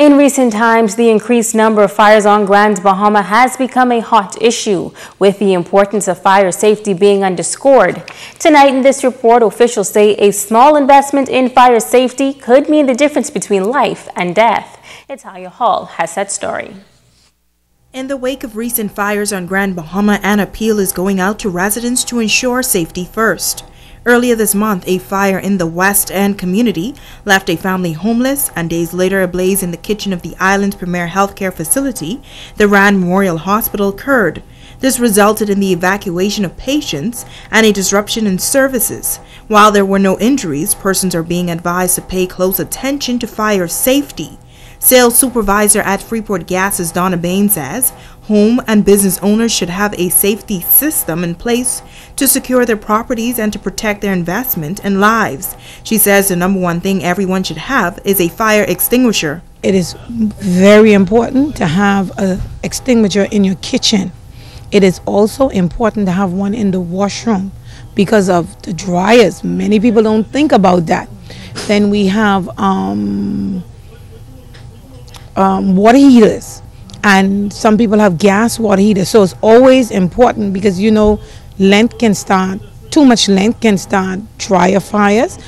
In recent times, the increased number of fires on Grand Bahama has become a hot issue, with the importance of fire safety being underscored. Tonight in this report, officials say a small investment in fire safety could mean the difference between life and death. Italia Hall has that story. In the wake of recent fires on Grand Bahama, an appeal is going out to residents to ensure safety first. Earlier this month, a fire in the West End community left a family homeless, and days later a blaze in the kitchen of the island's premier healthcare facility, the Rand Memorial Hospital, occurred. This resulted in the evacuation of patients and a disruption in services. While there were no injuries, persons are being advised to pay close attention to fire safety. Sales supervisor at Freeport Gas's Donna Bain says home and business owners should have a safety system in place to secure their properties and to protect their investment and lives. She says the number one thing everyone should have is a fire extinguisher. It is very important to have an extinguisher in your kitchen. It is also important to have one in the washroom because of the dryers. Many people don't think about that. Then we have water heaters, and some people have gas water heaters, so it's always important because too much length can start dryer fires,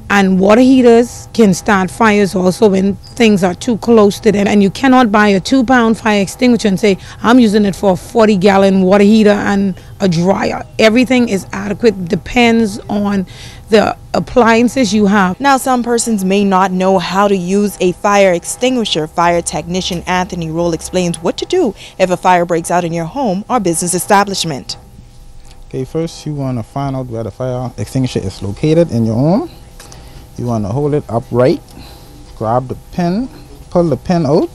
and water heaters can start fires also when things are too close to them. And you cannot buy a 2-pound fire extinguisher and say, I'm using it for a 40-gallon water heater and a dryer. Everything is adequate, depends on the appliances you have. Now, some persons may not know how to use a fire extinguisher. Fire technician Anthony Roll explains what to do if a fire breaks out in your home or business establishment. Okay, first you want to find out where the fire extinguisher is located in your home. You want to hold it upright, grab the pin, pull the pin out,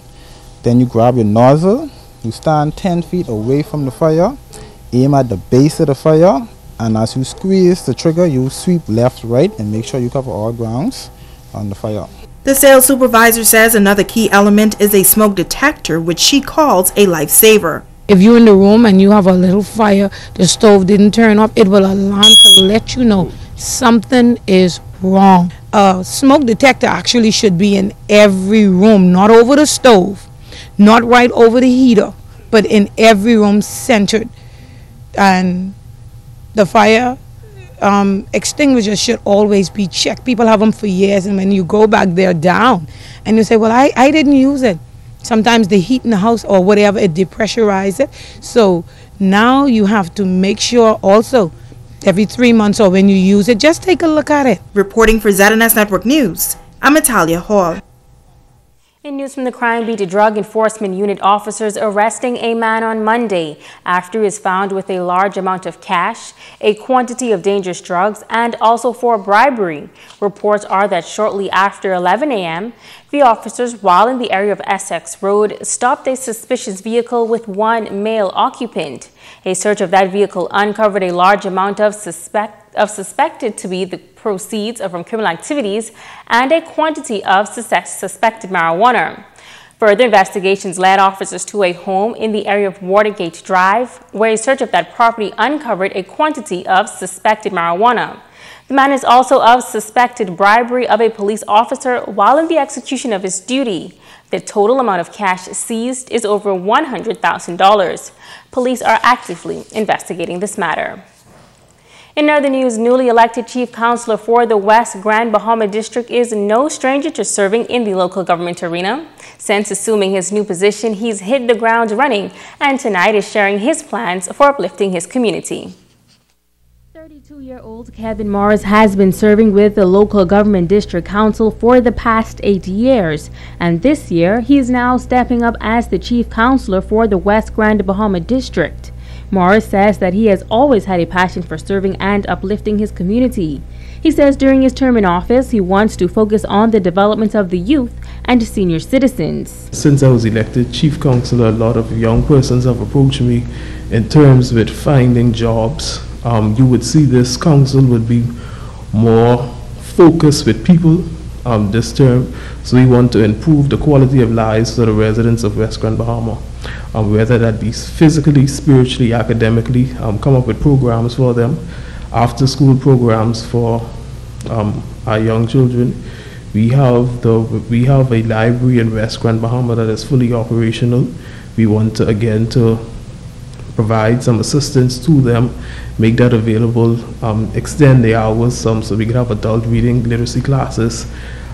then you grab your nozzle, you stand 10 feet away from the fire, aim at the base of the fire, and as you squeeze the trigger, you sweep left, right, and make sure you cover all grounds on the fire. The sales supervisor says another key element is a smoke detector, which she calls a lifesaver. If you're in the room and you have a little fire, the stove didn't turn off, it will alarm to let you know something is wrong. A smoke detector actually should be in every room, not over the stove, not right over the heater, but in every room centered. And the fire extinguisher should always be checked. People have them for years, and when you go back, they're down. And you say, well, I didn't use it. Sometimes the heat in the house or whatever, it depressurizes it. So now you have to make sure also every 3 months or when you use it, just take a look at it. Reporting for ZNS Network News, I'm Italia Hall. In news from the Crime Beat, Drug Enforcement Unit officers arresting a man on Monday after he is found with a large amount of cash, a quantity of dangerous drugs, and also for bribery. Reports are that shortly after 11 a.m., the officers, while in the area of Essex Road, stopped a suspicious vehicle with one male occupant. A search of that vehicle uncovered a large amount of suspected to be the proceeds from criminal activities and a quantity of suspected marijuana. Further investigations led officers to a home in the area of Watergate Drive, where a search of that property uncovered a quantity of suspected marijuana. The man is also of suspected bribery of a police officer while in the execution of his duty. The total amount of cash seized is over $100,000. Police are actively investigating this matter. In other news, newly elected chief counselor for the West Grand Bahama District is no stranger to serving in the local government arena. Since assuming his new position, he's hit the ground running, and tonight is sharing his plans for uplifting his community. 32-year-old Kevin Morris has been serving with the local government district council for the past 8 years, and this year he is now stepping up as the chief counselor for the West Grand Bahama District. Morris says that he has always had a passion for serving and uplifting his community. He says during his term in office, he wants to focus on the development of the youth and senior citizens. Since I was elected chief counselor, a lot of young persons have approached me in terms with finding jobs. You would see this council would be more focused with people this term, so we want to improve the quality of lives for the residents of West Grand Bahama. Whether that be physically, spiritually, academically, come up with programs for them, after school programs for our young children. We have a library in West Grand Bahama that is fully operational. We want to again to provide some assistance to them, make that available, extend the hours so we can have adult reading literacy classes,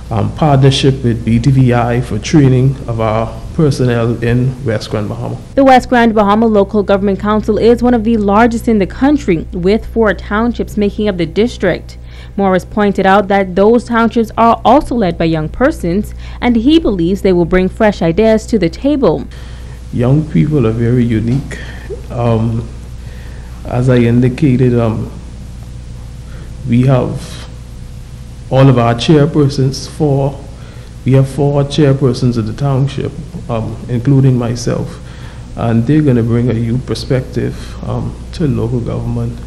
partnership with BTVI for training of our personnel in West Grand Bahama. The West Grand Bahama Local Government Council is one of the largest in the country, with 4 townships making up the district. Morris pointed out that those townships are also led by young persons, and he believes they will bring fresh ideas to the table. Young people are very unique. As I indicated, we have all of our chairpersons, we have 4 chairpersons of the township, including myself, and they're going to bring a youth perspective to local government.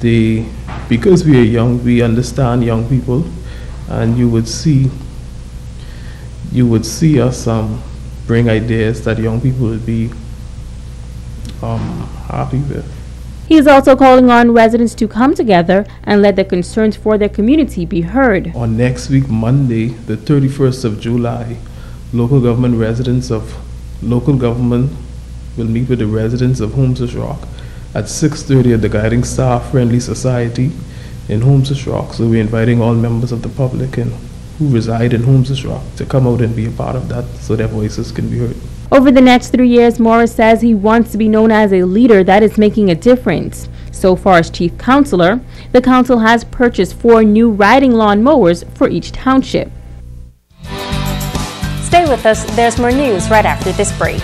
Because we are young, we understand young people, and you would see us bring ideas that young people would be happy with. He is also calling on residents to come together and let their concerns for their community be heard. On next week, Monday, the 31st of July, local government residents of local government will meet with the residents of Holmes Rock at 6:30 at the Guiding Star Friendly Society in Holmes Rock. So we're inviting all members of the public and who reside in Holmes Rock to come out and be a part of that so their voices can be heard. Over the next 3 years, Morris says he wants to be known as a leader that is making a difference. So far as chief counselor, the council has purchased 4 new riding lawn mowers for each township. Stay with us. There's more news right after this break.